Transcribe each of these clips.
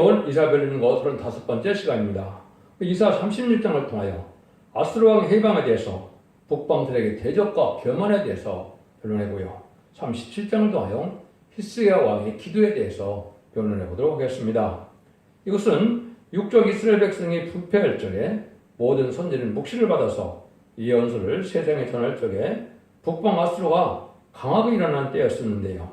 이사 별리는 것 35번째 시간입니다. 이사 36장을 통하여 아수르 왕의 해방에 대해서 북방들에게 대적과 겸언에 대해서 변론해보고요. 37장을 통하여 히스기야 왕의 기도에 대해서 변론해보도록 하겠습니다. 이것은 육족 이스라엘 백성이 부패할 적에 모든 선지는 묵시를 받아서 이 연수를 세상에 전할 적에 북방 아수르가 강하게 일어난 때였었는데요.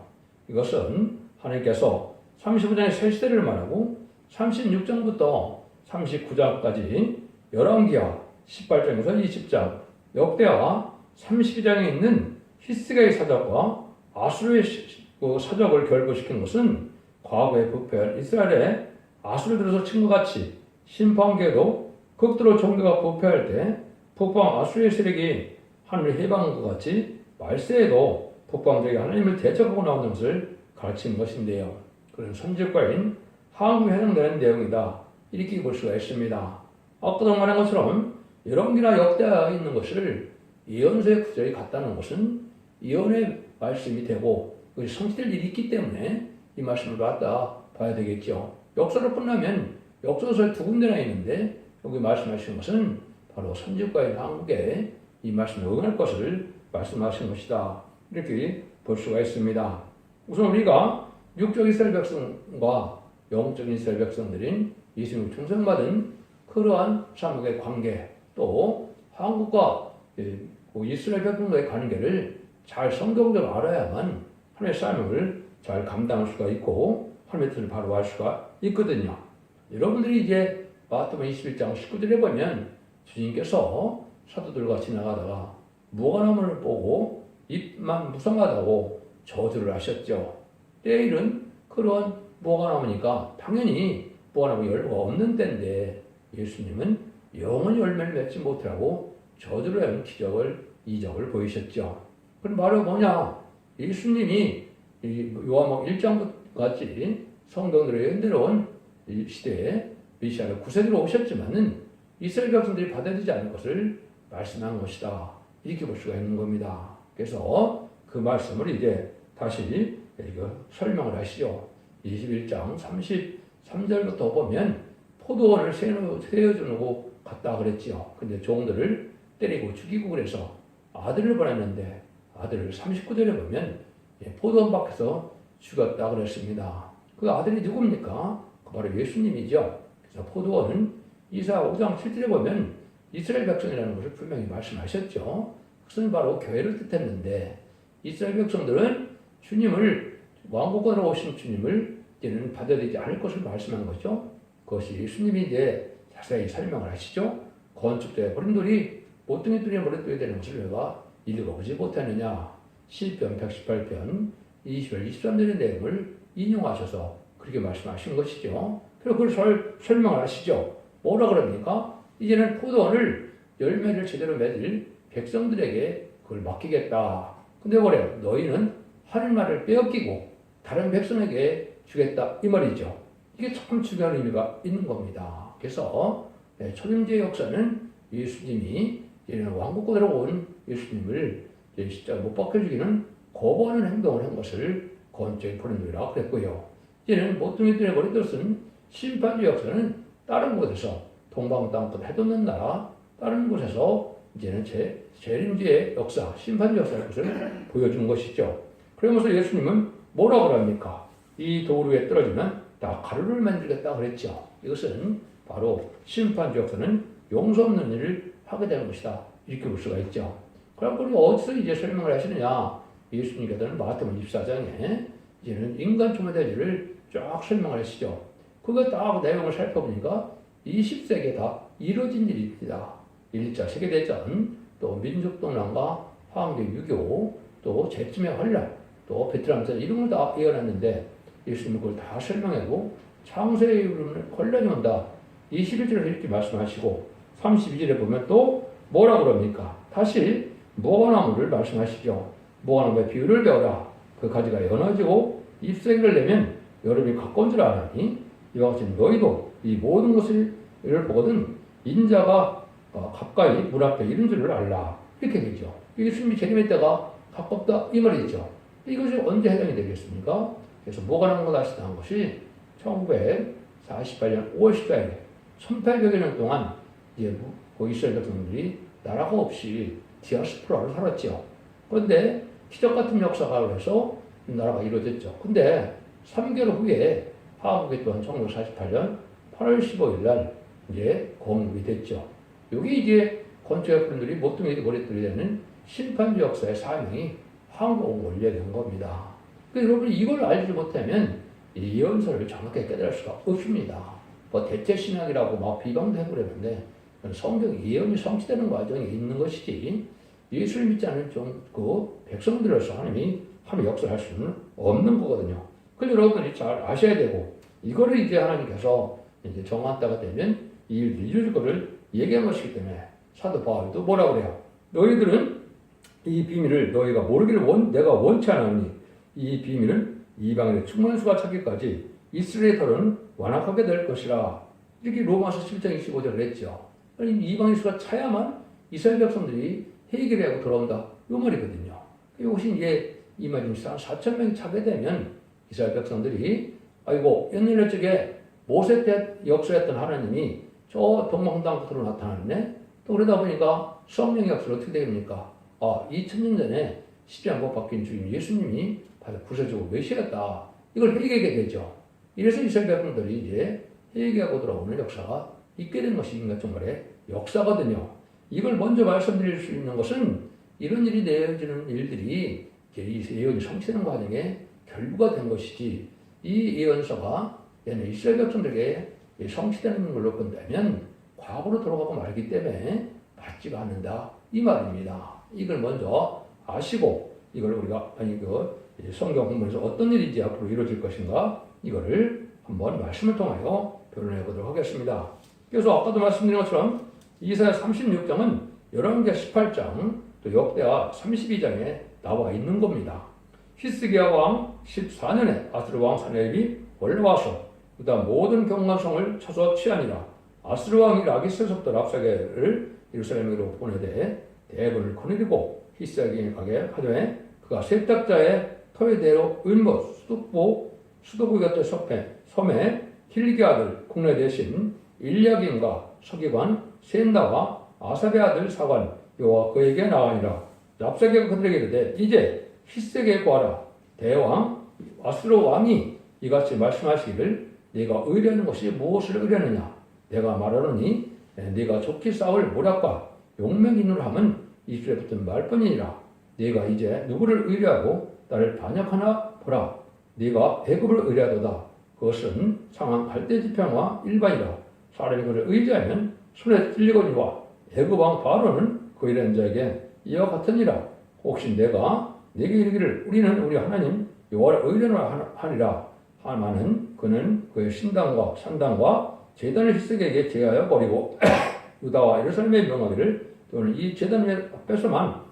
이것은 하나님께서 35장의 새 시대를 말하고 36장부터 39장까지 11기와 18장에서 20장, 역대와 32장에 있는 히스기야의 사적과 아수르의 사적을 결부시킨 것은 과거에 부패한 이스라엘의 아수르 들어서 친과 같이 심판계도 극도로 종교가 부패할 때 북방 아수르의 세력이 하늘을 해방한 것 같이 말세에도 북방들에게 하나님을 대적하고 나오는 것을 가르치는 것인데요. 그런 선지과인 하나님에 해당되는 내용이다. 이렇게 볼 수가 있습니다. 아까도 말한 것처럼 열왕기나 역대가 있는 것을 예언서의 구절이 같다는 것은 예언의 말씀이 되고 성취될 일이 있기 때문에 이 말씀을 갖다 봐야 되겠죠. 역사를 끝나면 역사서에 두 군데나 있는데 여기 말씀하시는 것은 바로 선지과인 한국에 이 말씀을 응할 것을 말씀하시는 것이다. 이렇게 볼 수가 있습니다. 우선 우리가 육적 이스라엘 백성과 영적인 이스라엘 백성들인 예수님 충성받은 그러한 삼국의 관계, 또 한국과 이스라엘 백성과의 관계를 잘 성경적으로 알아야만 하나님의 삶을 잘 감당할 수가 있고 하나님의 뜻을 바로 알 수가 있거든요. 여러분들이 이제 마태복음 21장 19절에 보면 주님께서 사도들과 지나가다가 무화과나무를 보고 잎만 무성하다고 저주를 하셨죠. 때일은 그런 무화과나무니까 당연히 무화과나무 열매가 없는 때인데 예수님은 영원히 열매를 맺지 못하고 저주를 하는 기적을, 이적을 보이셨죠. 그럼 바로 뭐냐? 예수님이 요한복음 1장부터 같이 성경들의 연대로운 시대에 메시아를 구세주로 오셨지만은 이스라엘 백성들이 받아들이지 않은 것을 말씀한 것이다. 이렇게 볼 수가 있는 겁니다. 그래서 그 말씀을 이제 다시 설명을 하시죠. 21장 33절부터 보면 포도원을 세워주고 갔다 그랬지요. 근데 종들을 때리고 죽이고 그래서 아들을 보냈는데 아들을 39절에 보면 포도원 밖에서 죽였다 그랬습니다. 그 아들이 누굽니까? 그 바로 예수님이죠. 그래서 포도원은 이사 5장 7절에 보면 이스라엘 백성이라는 것을 분명히 말씀하셨죠. 그것은 바로 교회를 뜻했는데 이스라엘 백성들은 주님을 왕국으로 오신 주님을 이제는 받아들이지 않을 것을 말씀한 거죠. 그것이 예수님이 이제 자세히 설명을 하시죠. 건축자의 버림돌이 모퉁이 뚫린 머릿돌이 되는 것을 내가 읽어보지 못했느냐. 시편 118편 20절 23절의 내용을 인용하셔서 그렇게 말씀하신 것이죠. 그리고 그걸 설명을 하시죠. 뭐라 그럽니까? 이제는 포도원을 열매를 제대로 맺을 백성들에게 그걸 맡기겠다. 근데 뭐래요? 너희는 하늘 말을 빼앗기고 다른 백성에게 주겠다. 이 말이죠. 이게 참 중요한 의미가 있는 겁니다. 그래서 초림제의 역사는 예수님이 왕국으로 온 예수님을 진짜 못 박혀주기는 거부하는 행동을 한 것을 건축의 버림돌이라고 그랬고요. 이제는 모퉁이들의 머리뜻은 심판주의 역사는 다른 곳에서 동방 땅끝 해돋는 나라 다른 곳에서 이제는 재림주의 역사, 심판주의 역사의 것을 보여준 것이죠. 그러면서 예수님은 뭐라고 합니까? 이 돌 위에 떨어지면 다 가루를 만들겠다 그랬죠. 이것은 바로 심판주의 역사는 용서 없는 일을 하게 되는 것이다. 이렇게 볼 수가 있죠. 그럼 우리 어디서 이제 설명을 하시느냐? 예수님께서는 마태복음 24장에 이제는 인간 초대주의를 쫙 설명을 하시죠. 그거 딱 내용을 살펴보니까 20세기에 다 이루어진 일입니다. 1차 세계대전, 또 민족동란과 황제 유교, 또 제쯤의 환란, 또 베트남전 이런 걸 다 예언했는데 예수님은 그걸 다 설명하고 창세에 이르는 혼란이 온다. 21절에서 이렇게 말씀하시고 32절에 보면 또 뭐라 그럽니까? 다시 무화과나무를 말씀하시죠. 무화과나무의 비유를 배워라. 그 가지가 연어지고 잎새기를 내면 여름이 가까운 줄 아나니 이와 같이 너희도 이 모든 것을 보거든 인자가 가까이 물 앞에 이른 줄을 알라. 이렇게 되죠. 예수님이 재림의 때가 가깝다 이 말이죠. 이것이 언제 해당이 되겠습니까? 그래서 무화과나무가 다시 나온 것이 1900 48년 5월 14일 1800여 년 동안 이제 그 이스라엘 백성들이 나라가 없이 디아스포라로 살았죠. 그런데 기적 같은 역사가 해서 나라가 이루어졌죠. 근데 3개월 후에 하박국이 또한 1948년 8월 15일 날 이제 건국이 됐죠. 여기 이제 건축의 분들이 모퉁이들이 머리들이 되는 심판주 역사의 사명이 한국에 올려야 겁니다. 그러니까 여러분이 이걸 알지 못하면 이 예언서를 정확하게 깨달을 수가 없습니다. 뭐 대체 신학이라고 막 비방도 해버렸는데 성경 예언이 성취되는 과정이 있는 것이지 예수를 믿지 않은 그 백성들로서 하나님이 역사를 할 수는 없는 거거든요. 그래서 여러분들이 잘 아셔야 되고 이거를 이제 하나님께서 이제 정한 때가 되면 이 일들이 이루어질 것을 얘기한 것이기 때문에 사도 바울도 뭐라고 그래요? 너희들은 이 비밀을 너희가 모르기를 내가 원치 않으니 이 비밀은 이방인의 충만한 수가 차기까지 이스라엘의 털은 완악하게 될 것이라. 이렇게 로마서 7장 25절을 했죠. 이방인 수가 차야만 이스라엘 백성들이 해결하고 돌아온다. 이 말이거든요. 이것이 이제 이 말이 4,000명이 차게 되면 이스라엘 백성들이 아이고 옛날 쪽에 모세 때 역사했던 하나님이 저 동방당부터로 나타났네. 또 그러다 보니까 성령의 역사가 어떻게 됩니까? 2000년 전에 십자가 못 박힌 주인 예수님이 바로 구세주고 메시아였다. 이걸 회개하게 되죠. 이래서 이스라엘 백성들이 이제 회개하고 돌아오는 역사가 있게 된 것이 인간 정말의 역사거든요. 이걸 먼저 말씀드릴 수 있는 것은 이런 일이 내어지는 일들이 이 예언이 성취되는 과정에 결부가 된 것이지 이 예언서가 얘는 이스라엘 백성들에게 성취되는 걸로 본다면 과거로 돌아가고 말기 때문에 맞지가 않는다. 이 말입니다. 이걸 먼저 아시고 이걸 우리가 성경 공부에서 어떤 일인지 앞으로 이루어질 것인가 이거를 한번 말씀을 통하여 변론해 보도록 하겠습니다. 그래서 아까도 말씀드린 것처럼 이사야 36장은 열왕기하 18장 또 역대하 32장에 나와 있는 겁니다. 히스기야 왕 14년에 아스르 왕 사네립이 올라와서 그다 모든 경관성을 쳐서 취하니라. 아스르 왕이 라기스에서부터 랍사게를 예루살렘으로 보내되 대군을 거느리고 히스기야에게 가게 하되 그가 세탁자의 터에대로 은못 수도부 곁에 섬에 힐기 아들 국내 대신 일야김과 서기관 셋나와 아사베 아들 사관 요와 그에게 나가니라. 랍사게가 그들에게 이르되 이제 히스기야에 구하라. 대왕 아스르 왕이 이같이 말씀하시기를 네가 의뢰하는 것이 무엇을 의뢰하느냐. 내가 말하노니 네가 좋게 싸울 모략과 용맹인으로 함은 이스라엘 붙은 말뿐이니라. 네가 이제 누구를 의뢰하고 나를 반역하나 보라. 네가 애굽을 의뢰하도다. 그것은 상한 갈대 지평과 일반이라. 사람이 그를 의지하면 손에 찔리거니와 애굽 왕 바로는 그 일한 자에게 이와 같으니라. 혹시 내가 네게 이르기를 우리는 우리 하나님 여호와를 의뢰하노라 하리라 하마는 그는 그의 신당과 산당과 제단을 히스기야에게 제하여 버리고 유다와 예루살렘에 명하기를 또는 이 제단 앞에서만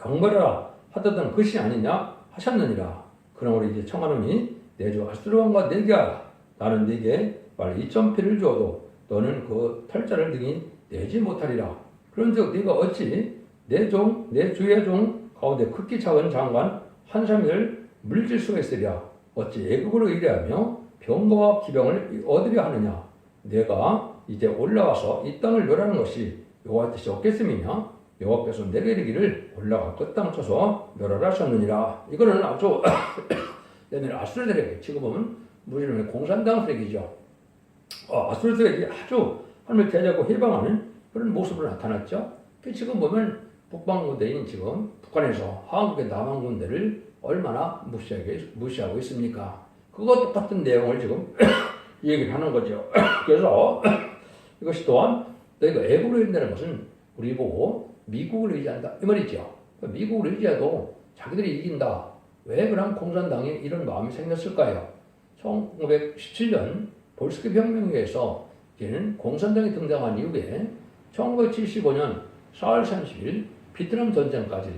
경배하라 하던 것이 아니냐 하셨느니라. 그러므로 이제 청하노니 내 주 아스르 왕과 내기하라. 나는 네게 빨리 2,000피를 주어도 너는 그 탈자를 능히 내지 못하리라. 그런즉 네가 어찌 내 주의 종 가운데 극히 작은 장관 한 사람을 물질 수가 있으랴. 어찌 애굽으로 의뢰하며 병거와 기병을 얻으려 하느냐. 내가 이제 올라와서 이 땅을 멸하는 것이 여호와의 뜻이 없겠음이냐. 여호와께서 내게 이르기를 올라가 그 땅 쳐서 멸하라 하셨느니라. 이거는 아주 옛날 아수르 세력이 지금 보면 무슬림의 공산당 세력이죠. 아수르 세력이 아주 하나님을 대적하고 해방하는 그런 모습으로 나타났죠. 지금 보면 북방군대인 지금 북한에서 한국의 남한 군대를 얼마나 무시하고 있습니까? 그거 똑같은 내용을 지금 얘기를 하는 거죠. 그래서 이것이 또한 너희가 애국을 의지한다는 것은 우리 보고 미국을 의지한다 이 말이죠. 미국을 의지해도 자기들이 이긴다. 왜 그럼 공산당이 이런 마음이 생겼을까요? 1917년 볼스키 혁명에 의해서 이제는 공산당이 등장한 이후에 1975년 4월 30일 베트남 전쟁까지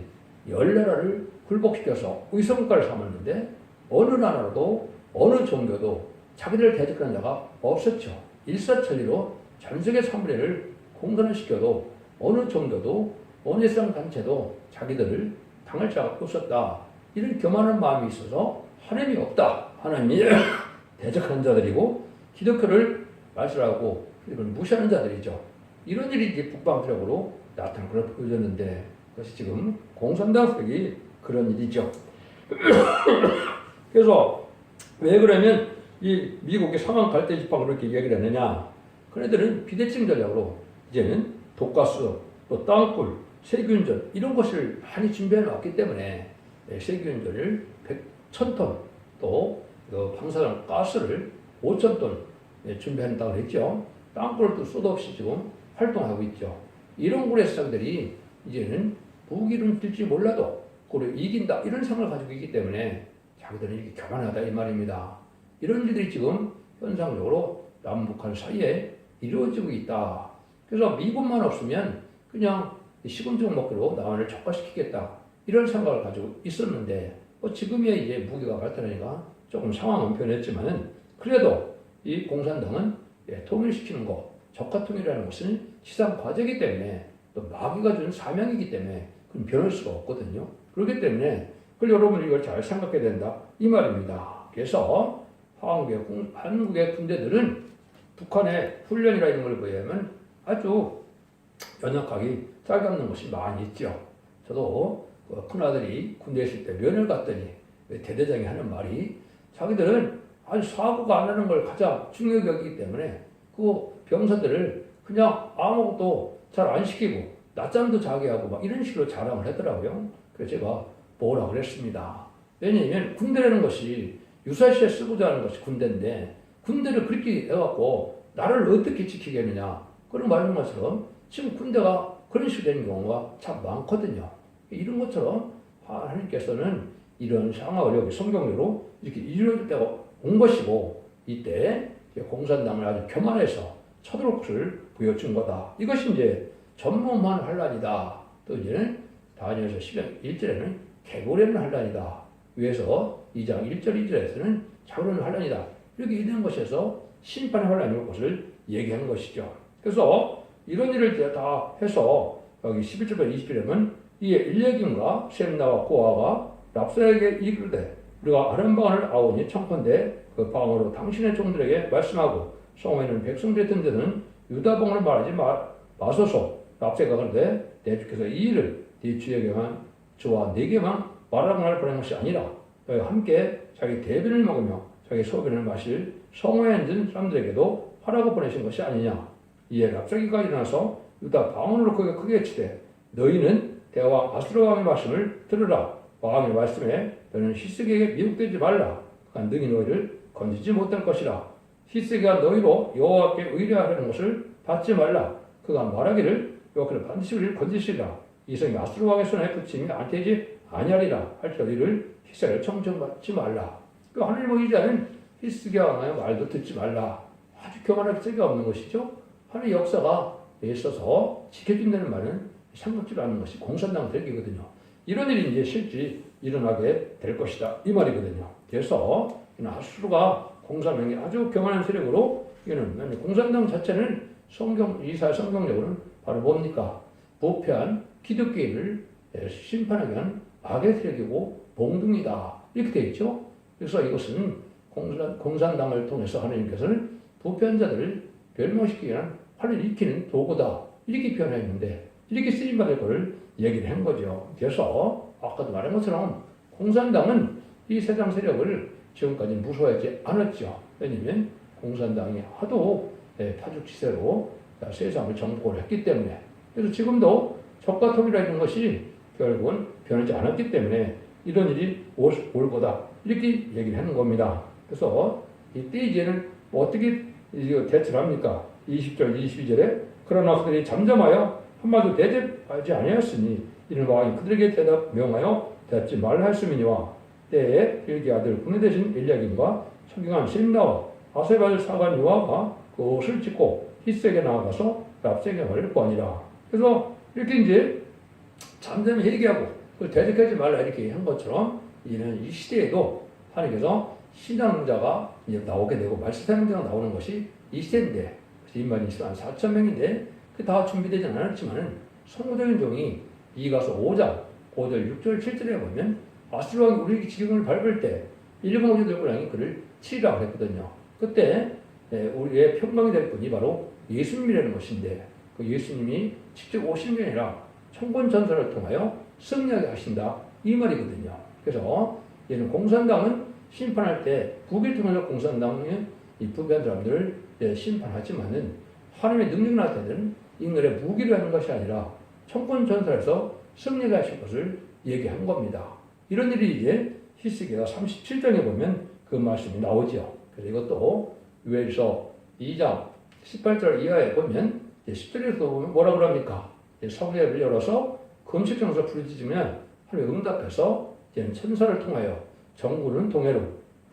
10나라를 굴복시켜서 의성국가를 삼았는데 어느 나라도 어느 종교도 자기들을 대적하는 자가 없었죠. 일사천리로 전 세계 3분의 1을 공산을 시켜도 어느 종교도 어느 이슬람 단체도 자기들을 당할 자가 없었다. 이런 교만한 마음이 있어서 하나님이 없다. 하나님이 대적하는 자들이고 기독교를 말살하고 이걸 무시하는 자들이죠. 이런 일이 이제 북방세력으로 나타난 걸 보여줬는데 그것이 지금 공산당 세력이 그런 일이죠. 그래서 왜 그러면 이 미국의 상황 갈대 지팡이로 그렇게 이야기를 했느냐? 그네들은 비대칭 전략으로 이제는 독가스, 또 땅굴, 세균전 이런 것을 많이 준비해 놨기 때문에 세균전을 1,000톤 또 방사능 가스를 5,000톤 준비한다고 했죠. 땅굴도 수도 없이 지금 활동하고 있죠. 이런 구레사들이 이제는 무기를 들지 몰라도 그걸 이긴다 이런 생각을 가지고 있기 때문에 자기들은 이렇게 교만하다 이 말입니다. 이런 일들이 지금 현상적으로 남북한 사이에 이루어지고 있다. 그래서 미국만 없으면 그냥 시금죽 먹기로 남한을 촉발시키겠다 이런 생각을 가지고 있었는데 지금의 이제 무기가 발달하니까 조금 상황은 변했지만은 그래도 이 공산당은 통일시키는 거, 적화통일이라는 것은 시상 과제이기 때문에 또 마귀가 준 사명이기 때문에 그건 변할 수가 없거든요. 그렇기 때문에 그걸 여러분 이걸 잘 생각해야 된다 이 말입니다. 그래서 한국의 군대들은 북한의 훈련이라 이런 걸 보면 아주 연약하게 쌀갑는 것이 많이 있죠. 저도 큰아들이 군대에 있을 때 면을 갔더니 대대장이 하는 말이 자기들은 아주 사고가 안 나는 걸 가장 중요하게 여기기 때문에 그 병사들을 그냥 아무것도 잘 안 시키고 낮잠도 자게 하고 막 이런 식으로 자랑을 하더라고요. 그래서 제가 뭐라 그랬습니다. 왜냐하면 군대라는 것이 유사시에 쓰고자 하는 것이 군대인데 군대를 그렇게 해갖고 나를 어떻게 지키겠느냐 그런 말인 것처럼 지금 군대가 그런 식으로 되는 경우가 참 많거든요. 이런 것처럼 하나님께서는 이런 상황을 여기 성경으로 이렇게 이루어질 때가 온 것이고 이때 공산당을 아주 교만해서 쳐들어올 것을 보여준 거다. 이것이 이제 전무한 환란이다. 또 이제는 다니엘서 1절에는 개고레는 환란이다. 위에서 2장 1절 2절에서는 자고레는 환란이다. 이렇게 이런 것에서 심판의 환란이 올 것을 얘기하는 것이죠. 그래서 이런 일을 다 해서 여기 11절부터 20절에는 이에 일레김과 셈나와 고아가 랍사에게 이르되 우리가 아는 방언을 아오니 청컨대 그 방언으로 당신의 종들에게 말씀하고 성에는 백성들이 든 데는 유다 방언을 말하지 마소서. 랍사가 그런데 내 주께서 이 일을 네 주에게만 저와 네게만 말하는 날 보낸 것이 아니라 너희가 함께 자기 대변을 먹으며 자기 소변을 마실 성에 앉은 사람들에게도 하라고 보내신 것이 아니냐. 이에 랍사기가 일어나서 유다 방언으로 크게 치되 너희는 대왕 아수르 왕의 말씀을 들으라. 왕의 말씀에 너는 히스기에게 미혹되지 말라. 그가 능히 너희를 건지지 못할 것이라. 히스기가 너희로 여호와께 의뢰하려는 것을 받지 말라. 그가 말하기를 여호와께는 반드시 우리를 건지시리라. 이 성이 아수르 왕의 손에 붙임이 안 되지 아니하리라. 할지라도 너희를 히스기를 청정받지 말라. 그 하나님의 의지하는 히스기야 왕의 말도 듣지 말라. 아주 교만할 적이 없는 것이죠. 하나님의 역사가 있어서 지켜준다는 말은 생각지도 않는 것이 공산당 세력이거든요. 이런 일이 이제 실제 일어나게 될 것이다 이 말이거든요. 그래서 아수르가 공산당이 아주 교만한 세력으로 이는 공산당 자체는 이사야 성경적으로는 바로 뭡니까? 부패한 기독교인을 심판하게 한 악의 세력이고 몽둥이다 이렇게 되어 있죠. 그래서 이것은 공산당을 통해서 하나님께서는 부패한 자들을 멸망시키기 위한 화를 일으키는 도구다 이렇게 표현했는데 이렇게 쓰임받을 것을 얘기를 한 거죠. 그래서 아까도 말한 것처럼 공산당은 이 세상 세력을 지금까지 무서워하지 않았죠. 왜냐하면 공산당이 하도 파죽지세로 세상을 정복을 했기 때문에. 그래서 지금도 적과통이라는 것이 결국은 변하지 않았기 때문에 이런 일이 올 거다 이렇게 얘기를 하는 겁니다. 그래서 이때 이제는 어떻게 대처를 합니까? 20절 22절에 그러나 그들이 잠잠하여 한마디도 대답하지 아니하였으니 이는 왕이 그들에게 대답 명하여 대답지 말라 했음이니와 때에 일기 아들 군의 대신 엘리야김과 청경한 셈나와 아사의 아들 사간 요아가 그 옷을 찢고 히스에게 나아가서 랍사에게 말을 구하니라. 그래서 이렇게 이제 잠잠히 얘기하고 그걸 대적하지 말라 이렇게 한 것처럼 이는 이 시대에도 하나님께서 신앙자가 이제 나오게 되고 말씀사명자가 나오는 것이 이 시대인데 인만이 있어 한 4천 명인데 그 다 준비되지 않았지만은 성도적인 종이 이가서 5장 5절 6절 7절에 보면 아수르 왕이 우리 지경을 밟을 때 일본 오지 들고 왕이 그를 치리라고 했거든요. 그때 우리의 평강이 될 분이 바로 예수님이라는 것인데 그 예수님이 직접 오신 게 아니라 천군천사를 통하여 승리하게 하신다 이 말이거든요. 그래서 얘는 공산당은 심판할 때 북을 통해서 공산당의 이 부패한 사람들을 심판하지만은 하나님의 능력 나타낼 때는 인간의 무기를 하는 것이 아니라 천군천사에서 승리하게 하실 것을 얘기한 겁니다. 이런 일이 이제 히스기야 37장에 보면 그 말씀이 나오죠. 그래서 이것도 요엘서 2장 18절 이하에 보면 10절에서 보면 뭐라 그럽니까? 성례를 열어서 금식장에서 부르짖으면 하나님 응답해서 이제는 천사를 통하여 정군은 동해로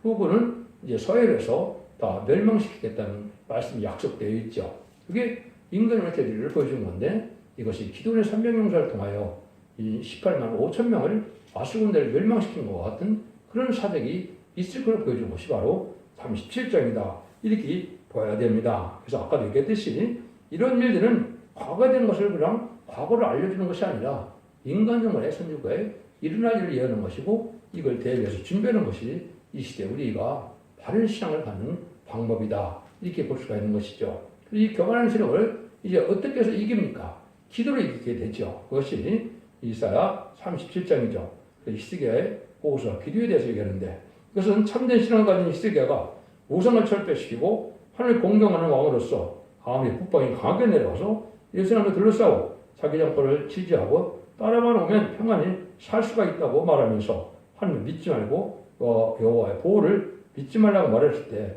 후군은 이제 서해로서 다 멸망시키겠다는 말씀이 약속되어 있죠. 그게 인간의 대리를 보여준 건데 이것이 기도의 300용사를 통하여 이 18만 5천 명을 아수군대를 멸망시킨 것과 같은 그런 사적이 있을 걸 보여준 것이 바로 37장이다. 이렇게 봐야 됩니다. 그래서 아까도 얘기했듯이 이런 일들은 과거된 것을 그냥 과거를 알려주는 것이 아니라 인간정말의 선주가에 일어날 일을 예언하는 것이고 이걸 대비해서 준비하는 것이 이 시대 우리가 바른 신앙을 갖는 방법이다. 이렇게 볼 수가 있는 것이죠. 이 교만한 세력을 이제 어떻게 해서 이깁니까? 기도로 이기게 되죠. 그것이 이사야 37장이죠. 히스기야의 보고서 기도에 대해서 얘기하는데 이것은 참된 신앙을 가진 히스기야가 우상을 철폐시키고 하나님을 공경하는 왕으로서 아함의 북방이 강하게 내려와서 예루살렘을 둘러싸고 자기 정권을 지지하고 따라만 오면 평안히 살 수가 있다고 말하면서 하나님을 믿지 말고 여호와의 보호를 믿지 말라고 말했을 때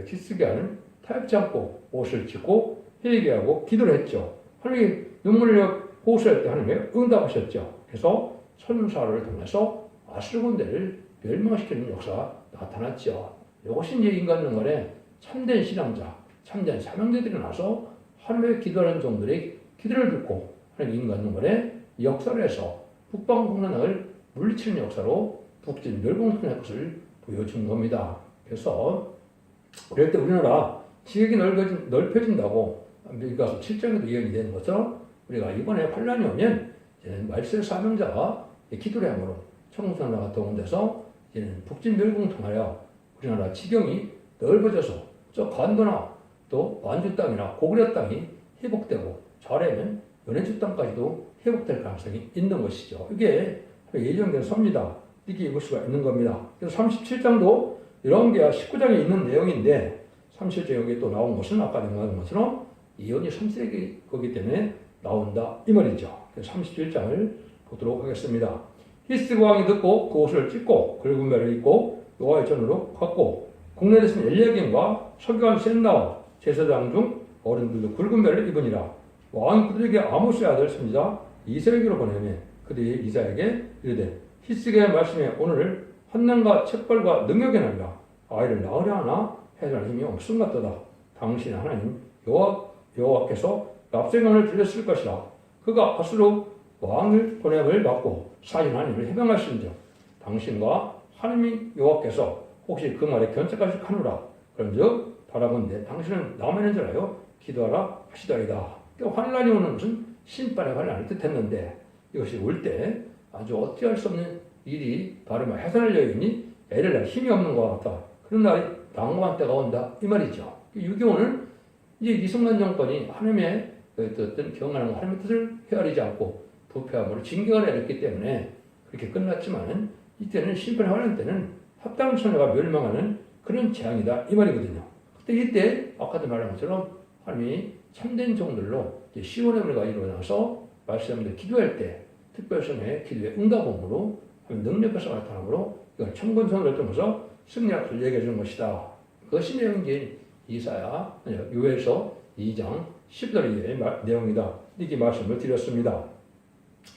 히스기야는 타협지 않고 옷을 찢고 회개하고 기도를 했죠. 하나님이 눈물을 호소할 때 하나님이 응답하셨죠. 그래서 천사를 통해서 아수르 군대를 멸망시키는 역사가 나타났죠. 이것이 이제 인간 정말에 참된 신앙자, 참된 사명자들이 나서 하나님의 기도하는 종들의 기도를 듣고 하나님 인간 정말에 역사를 해서 북방 공난을 물리치는 역사로 북진 멸공통의 것을 보여준 겁니다. 그래서 그럴 때 우리나라 지역이 넓혀진다고 미가서 7장에도 예언이 되는 것처럼 우리가 이번에 환란이 오면 이제는 말세의 사명자가 기도를 함으로 청송나라 같은 데서 이제는 북진 멸공 통하여 우리나라 지경이 넓어져서 저 관도나 또 완주 땅이나 고구려 땅이 회복되고 잘하면 연해주 땅까지도 회복될 가능성이 있는 것이죠. 이게 예정된 섭니다. 이렇게 읽을 수가 있는 겁니다. 그래서 37장도 이런 게 19장에 있는 내용인데 37장에 여기 또 나온 것은 아까 말한 것처럼 이혼이 3세기 거기 때문에 나온다 이 말이죠. 그래서 37장을 보도록 하겠습니다. 히스기 왕이 듣고 그 옷을 찢고 굵은 배를 입고 여호와의 전으로 갔고 국내에 있는 엘리야김과 서기관 센나와 제사장 중 어른들도 굵은 배를 입으니라. 왕이 그들에게 아모스의 아들 선지자 이세에게로 보내매 그들이 이사에게 이르되 히스기야의 말씀에 오늘 환난과 책벌과 능력이 나리라. 아이를 낳으려 하나 해할 힘이 없음 같도다. 당신 하나님 여호와께서 납세강을 들렸을 것이라. 그가 아수르 왕을 보냄을 받고 사신 하나님을 해방하신즉 당신과 하나님 여호와께서 혹시 그 말에 견책하실 하노라. 그런즉 바라본데 당신은 남의 인줄 알아요 기도하라 하시더이다. 환란이 오는 것은 심판의 환란을 뜻했는데 이것이 올 때 아주 어찌할 수 없는 일이 바로 해산할 여인이 애를 낳을 힘이 없는 것 같다. 그런 날이 난감한 때가 온다 이 말이죠. 6.25는 이제 이승만 정권이 하나님의 어떤 경건한 하나님의 뜻을 헤아리지 않고 부패함으로 징계를 내렸기 때문에 그렇게 끝났지만은 이때는 심판의 환란 때는 합당 천하가 멸망하는 그런 재앙이다 이 말이거든요. 그때 이때 아까도 말한 것처럼 하나님이 참된 종들로 시온의 우리가 일어나서 말씀을 기도할 때 특별성의 기도의 응답음으로 능력에서 나타나므로 이건 천군선을 통해서 승리학을 얘기해 주는 것이다. 그것이 내용인 이사야 요엘서 2장 10절의 내용이다. 이렇게 말씀을 드렸습니다.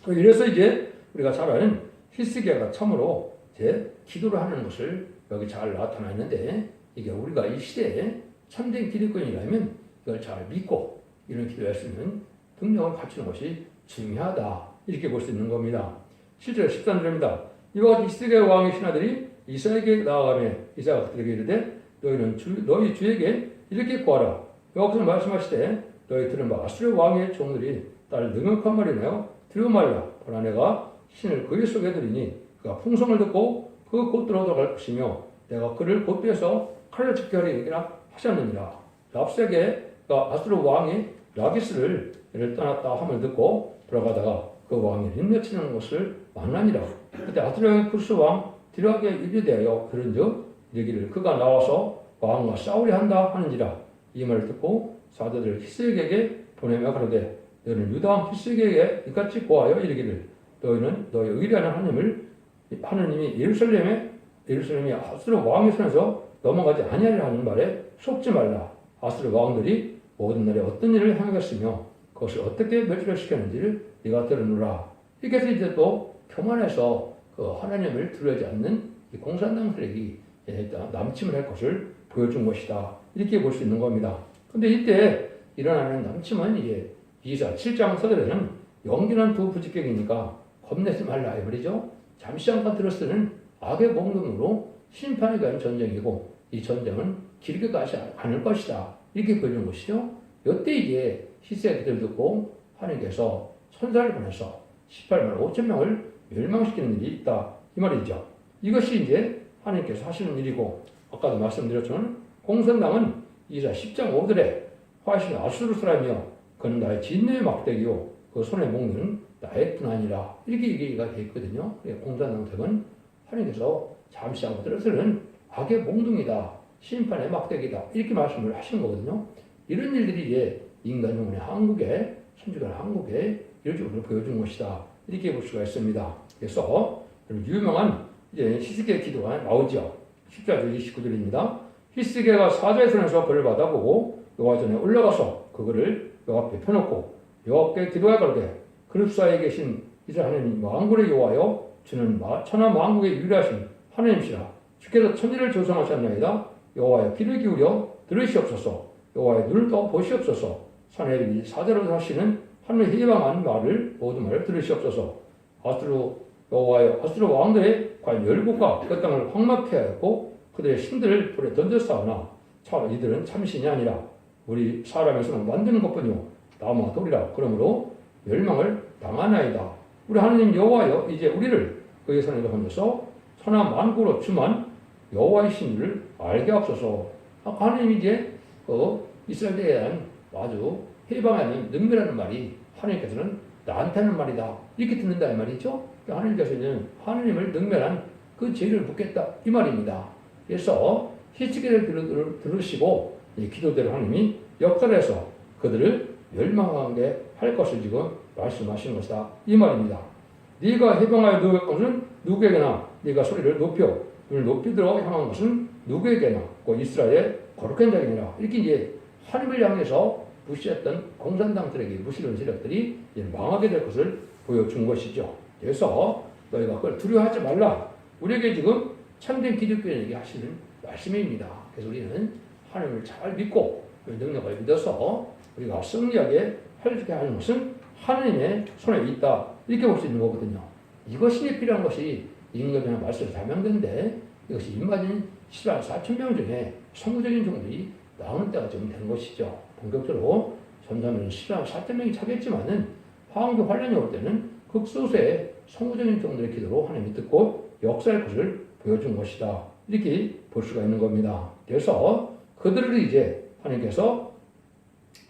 이래서 이제 우리가 잘 아는 히스기야가 참으로 이제 기도를 하는 것을 여기 잘 나타나 있는데 이게 우리가 이 시대에 참된 기득권이라면 이걸 잘 믿고 이런 기도할 수 있는 능력을 갖추는 것이 중요하다. 이렇게 볼 수 있는 겁니다. 실제로 13절입니다. 이와 같이 히스기야 왕의 신하들이 이사에게 나아가며 이사가 그들에게 이르되 너희는 너희 주에게 이렇게 구하라. 여호와께서 말씀하시되 너희 들은 바 아수르 왕의 종들이 딸 능력한 말이 내어 들고 말라. 보라 내가 신을 그의 속에 들이니 그가 풍성을 듣고 그 곧들어 들어갈 것이며 내가 그를 곧대서 칼로 죽게 하리라 하셨느니라. 랍세게가 아수르 왕이 라기스를 떠났다 함을 듣고 돌아가다가 그 왕이 림내치는 것을 만나니라. 그때 아수르 왕의 쿠스 왕 디락에 이르되어 그런즉 이르기를 그가 나와서 왕과 싸우려 한다 하는지라. 이 말을 듣고 사도들을 히스기야에게 보내며 가로되 너희는 유다 왕 히스기야에게 이같이 고하여 이르기를 너희는 너희 의리하는 하느님이 예루살렘이 아수르 왕의 손에서 넘어가지 아니하리라 하는 말에 속지 말라. 아수르 왕들이 모든 날에 어떤 일을 행하겠으며 그것을 어떻게 멸절을 시켰는지를 네가 들으노라. 이렇게 해서 이제 또 교만해서 그 하나님을 두려워하지 않는 이 공산당 세력이 남침을 할 것을 보여준 것이다. 이렇게 볼 수 있는 겁니다. 근데 이때 일어나는 남침은 이게 이사 7장 서들에는 연기난 두 부직격이니까 겁내지 말라 이 말이죠. 잠시 잠깐 들어쓰는 악의 공동으로 심판에 관한 전쟁이고 이 전쟁은 길게 가지 않을 것이다. 이렇게 보여준 것이죠. 이때 이제 히스기야를 듣고 하나님께서 천사를 보내서 18만 5천 명을 멸망시키는 일이 있다. 이 말이죠. 이것이 이제 하나님께서 하시는 일이고 아까도 말씀드렸지만 공산당은 이사 10장 5절에 화신 아수르 사람이여 그는 나의 진노의 막대기요 그 손에 목는 나의 분하니라. 이렇게 얘기가 되어 있거든요. 공산당 덕은 하나님께서 잠시 한번 들어서는 악의 몽둥이다. 심판의 막대기다. 이렇게 말씀을 하신 거거든요. 이런 일들이 이제 인간 영혼의 한국에, 선지간 한국에 이런 식으로 보여준 것이다. 이렇게 볼 수가 있습니다. 그래서 유명한 이제 히스기야 기도가 나오죠. 14절 29절입니다. 히스기야가 사자의 손에서 벌을 받아보고 여호와 전에 올라가서 그거를 여호와 앞에 펴놓고 여호와께 기도하여 가로되 그룹 사이에 계신 이스라엘 하나님 만군의 여호와여 주는 천하 만국의 유일하신 하나님이시라. 주께서 천지를 조성하셨나이다. 여호와여 귀를 기울여 들으시옵소서. 여호와의 눈을 떠 보시옵소서. 산에 사자로 사시는 하늘의 희망한 말을 모든 말을 들으시옵소서. 여호와여 아수르 왕들의 과연 열국과 그 땅을 황막케 하였고 그들의 신들을 불에 던졌사오나 이들은 참신이 아니라 우리 사람의 손을 만드는 것뿐이요 나무와 돌이라. 그러므로 멸망을 당하나이다. 우리 하나님 여호와여 이제 우리를 그의 손에서 건져서 천하 만국으로 주만 여호와의 신들을 알게 하옵소서. 하나님이 이제 이스라엘에 대한 아주 해방하는 능멸하는 말이 하나님께서는 나한테 하는 말이다. 이렇게 듣는다 이 말이죠. 하나님께서는 하나님을 능멸한 그 죄를 묻겠다 이 말입니다. 그래서 히스기야를 들으시고 이 기도대로 하나님이 역사해서 그들을 멸망하게 할 것을 지금 말씀하시는 것이다 이 말입니다. 네가 해방하여 누울 것은 누구에게나 네가 소리를 높여 눈을 높이도록 향한 것은 누구에게나 그 이스라엘의 거룩한 자이니라. 이렇게 이제 하나님을 향해서 무시했던 공산당들에게 무시하는 세력들이 망하게 될 것을 보여준 것이죠. 그래서 너희가 그걸 두려워하지 말라. 우리에게 지금 참된 기독교인에게 하시는 말씀입니다. 그래서 우리는 하나님을 잘 믿고 그 능력을 믿어서 우리가 승리하게 하는 것은 하나님의 손에 있다. 이렇게 볼 수 있는 거거든요. 이것이 필요한 것이 임금이라는 말씀을 사명된데 이것이 임마진 14만 4천 명 중에 성구적인 종들이 나오는 때가 지금 된 것이죠. 본격적으로 전자는 14만 4천 명이 차겠지만은 황교 환란이 올 때는 극소수의 성구적인 종들의 기도로 하나님이 듣고 역사할 것을 보여준 것이다. 이렇게 볼 수가 있는 겁니다. 그래서 그들을 이제 하나님께서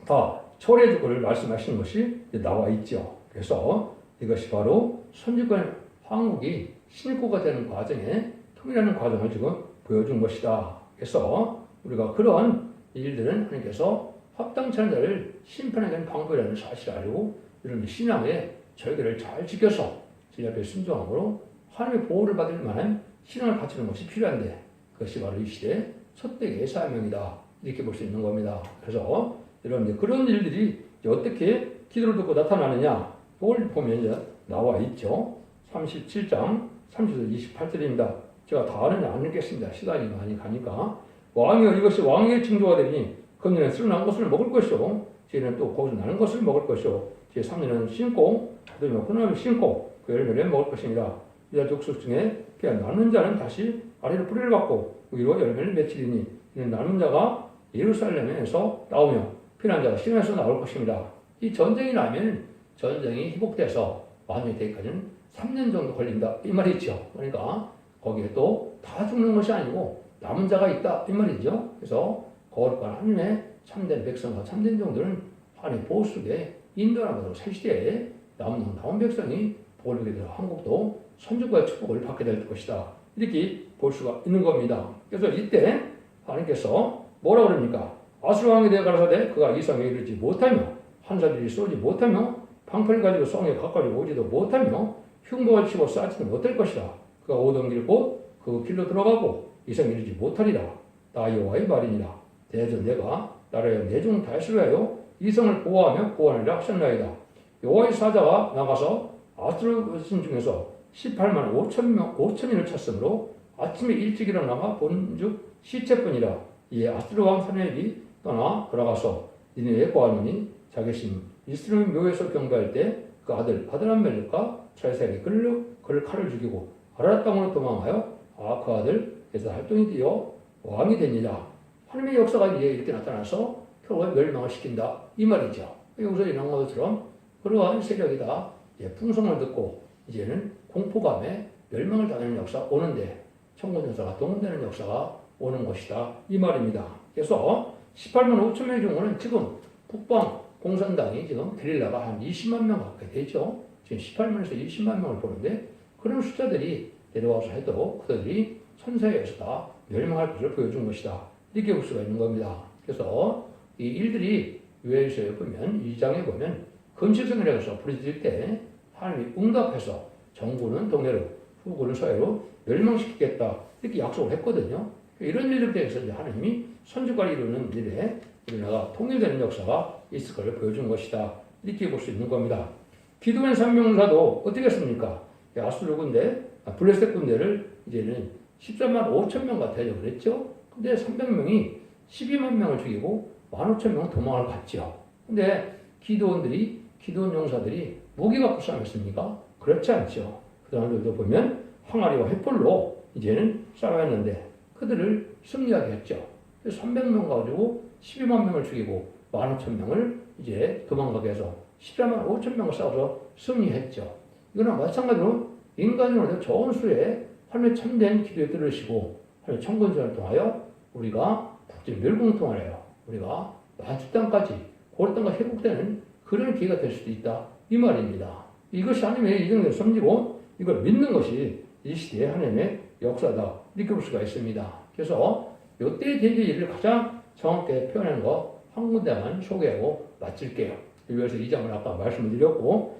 다 처리해 줄 것을 말씀하시는 것이 나와 있죠. 그래서 이것이 바로 선지권 한국이 신국가 되는 과정에 통일하는 과정을 지금 보여준 것이다. 그래서 우리가 그런 일들은 하나님께서 합당치 않은 자를 심판하게 하는 방법이라는 사실을 알고 이런 신앙의 절개를 잘 지켜서 진리 앞에 순종함으로 하나님의 보호를 받을 만한 신앙을 갖추는 것이 필요한데 그것이 바로 이 시대의 첫대의 사명이다. 이렇게 볼 수 있는 겁니다. 그래서 여러분 그런 일들이 어떻게 기도를 듣고 나타나느냐 그걸 보면 이제 나와 있죠. 37장 30절 28절입니다. 제가 다는 안 읽겠습니다. 시간이 많이 가니까. 왕이여 이것이 왕의 징조가 되니 금년에 쓸어난 것을 먹을 것이요 제2년은 또 거기서 나는 것을 먹을 것이요 제3년은 심고 그다음에 그놈을 심고 그 열매를 먹을 것입니다. 이자 족속 중에 그냥 나는 자는 다시 아래로 뿌리를 받고 위로 열매를 맺히리니 이는 나는 자가 예루살렘에서 나오며 피난 자가 시온에서 나올 것입니다. 이 전쟁이 나면 전쟁이 회복돼서 완전히 되기까지는 3년 정도 걸린다 이 말이죠. 그러니까 거기에 또 다 죽는 것이 아니고 남은 자가 있다 이 말이죠. 그래서 거룩한 하나님의 참된 백성과 참된 종들은 하나님 보호 속에 인도하고 새 시대에 남은 백성이 복을 받게 되어 한국도 선주과의 축복을 받게 될 것이다. 이렇게 볼 수가 있는 겁니다. 그래서 이때 하나님께서 뭐라 그럽니까? 아수르 왕에 대해 가라사대 그가 이 성에 이르지 못하며 한사들이 쏘지 못하며 방패를 가지고 성에 가까이 오지도 못하며 흉보를 치고 쌓지도 못할 것이다. 그가 오던 길 곧 그 길로 들어가고 이 성에 이르지 못하리라. 나 여호와의 말이니라. 대저 내가 나라여 내 종 다윗을 위하여 이 성을 보호하며 구원하리라 하셨나이다. 여호와의 사자가 나가서 아수르 신 중에서 18만 5천인을 쳤으므로 아침에 일찍 일어나가 본즉 시체뿐이라. 이에 아수르 왕 사네립이 떠나 돌아가서 니네에 고하노니 자기신 이스라엘 묘에서 경배할 때 그 아들 아드람멜렉과 찰사에게 그를 칼을 죽이고 아라라 땅으로 도망하여 그 아들 에서 활동이 되어 왕이 되니라. 하나님의 역사가 이렇게 나타나서 결국에 멸망을 시킨다 이 말이죠. 여기서 이런 것처럼 그러한 세력이 다 풍성을 듣고 이제는 공포감에 멸망을 당하는 역사가 오는데 천군전사가 동원되는 역사가 오는 것이다 이 말입니다. 그래서 18만 5천 명의 경우는 지금 북방 공산당이 지금 게릴라가 한 20만 명 가까이 되죠. 지금 18만에서 20만 명을 보는데 그런 숫자들이 내려와서 해도 그들이 천사에 의해서 다 멸망할 것을 보여준 것이다. 이렇게 볼 수가 있는 겁니다. 그래서 이 일들이 요엘서에 보면 2장에 보면 금식성이라고 해서 부르짖을 때 하나님이 응답해서 정부는 동해로 후군은 서해로 멸망시키겠다 이렇게 약속을 했거든요. 이런 일들에 대해서 하나님이 선주가 이루는 일에 우리나라가 통일되는 역사가 있을 것을 보여준 것이다. 이렇게 볼 수 있는 겁니다. 기드온 산명사도 어떻게 했습니까? 아수르 군대, 블레셋 군대를 이제는 14만 5천 명가 되려고 그랬죠. 근데 300명이 12만 명을 죽이고 15,000명은 도망을 갔죠. 근데 기드온 용사들이 무기 갖고 싸웠습니까? 그렇지 않죠. 그 사람들도 보면 항아리와 횃불로 이제는 싸웠는데 그들을 승리하게 했죠. 300명 가지고 12만 명을 죽이고 15,000명을 이제 도망가게 해서 14만 5천 명을 싸워서 승리했죠. 이거는 마찬가지로 인간으로 좋은 수에 하나님의 참된 기도에 들으시고 하나님의 천군전을 통하여 우리가 국제 멸궁통을 해요. 우리가 만주 땅까지 고려 땅까지 회복되는 그런 기회가 될 수도 있다 이 말입니다. 이것이 하나님의 이정된 섭리고 이걸 믿는 것이 이 시대의 하나님의 역사다 이렇게 볼 수가 있습니다. 그래서 이때의 대지의 일을 가장 정확하게 표현하는 거 한 군데만 소개하고 마칠게요. 여기서 2장을 아까 말씀을 드렸고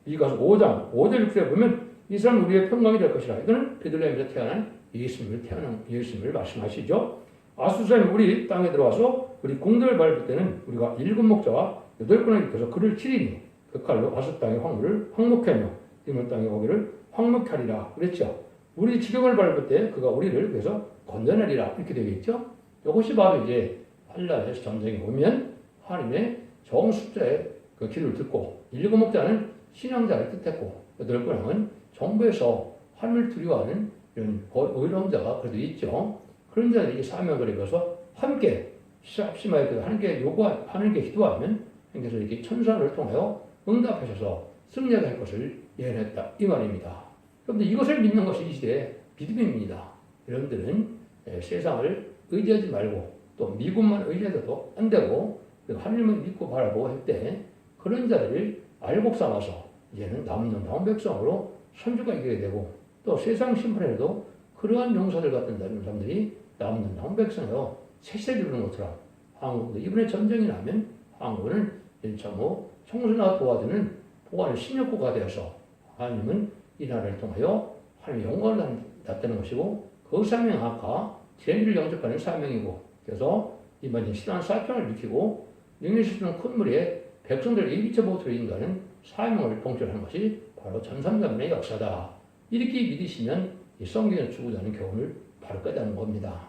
이가서 5장 5절 6절에 보면 이 사람 우리의 평강이 될 것이라. 이거는 베들레헴에서 태어난 예수님을 말씀하시죠. 아수르 사람이 우리 땅에 들어와서 우리 궁들을 밟을 때는 우리가 7 목자와 8군을 일으켜서 그를 치리니 그 칼로 아수르 땅의 황무를 황목하며 이문 땅의 고기를 황목하리라 그랬죠. 우리 지경을 밟을 때 그가 우리를 그래서 건져내리라 이렇게 되겠죠. 이것이 바로 이제 한란에서 전쟁이 오면 하나님의 정숙자의 그 길을 듣고 7 목자는 신앙자를 뜻했고 8군은 정부에서 하늘을 두려워하는 이런 의로운 자가 그래도 있죠. 그런 자들이 사명을 입어서 함께 합심하여 하나님께 하나님께 기도하면 하나님께서 이렇게 천사를 통하여 응답하셔서 승리하게 할 것을 예언했다 이 말입니다. 그런데 이것을 믿는 것이 이 시대의 믿음입니다. 여러분들은 세상을 의지하지 말고 또 미국만 의지해서도 안 되고 하나님을 믿고 바라보고 할 때 그런 자들을 알곡 삼아서 이제는 남는 백성으로 선주가 이기게 되고 또 세상 심판에도 그러한 용사들 같은 사람들이 남는 백성으로 세세를 이루는 것처럼 한국도 이번에 전쟁이 나면 한국은 1.5 청소나 도와주는 보관의 신역국가 되어서 하나님은 이 나라를 통하여 하나님의 영광을 나타내는 것이고 그 사명이 아까 진리를 영접하는 사명이고 그래서 이번에 신앙 사평을 일으키고 능력시키는 큰 물에 백성들을 이비쳐보고 드린다는 사명을 봉헌하는 것이 바로 전삼자문의 역사다. 이렇게 믿으시면 이 성경을 주고자 하는 교훈을 바로 깨닫는 겁니다.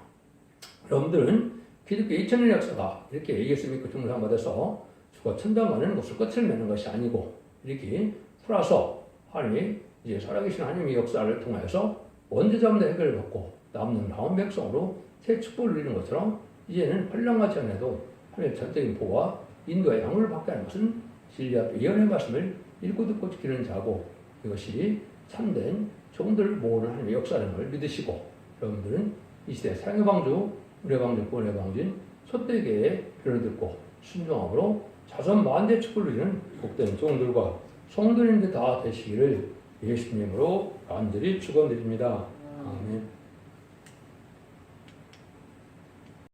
여러분들은 기독교 2000년 역사가 이렇게 예수 믿고 중생을 받아서 죽어 천당 가는 것을 끝을 맺는 것이 아니고 이렇게 풀어서 하나님이 이제 살아계신 하나님의 역사를 통해서 원죄자문의 해결을 받고 남는 백성으로 새 축복을 누리는 것처럼 이제는 환란같이 않아도 하나님의 전적인 보호와 인도의 양을 받게 하는 것은 진리 앞에 예언의 말씀을 읽고 듣고 지키는 자고 이것이 참된 종들을 모으는 하나님의 역사라는 걸 믿으시고 여러분들은 이 시대 생의 방주, 의의 방주, 구원의 방주인 소떼에게 표를 듣고 순종함으로 자손 만대 축복을 누리는 복된 종들과 성도님들 다 되시기를 예수님으로 간절히 축원드립니다. 아멘.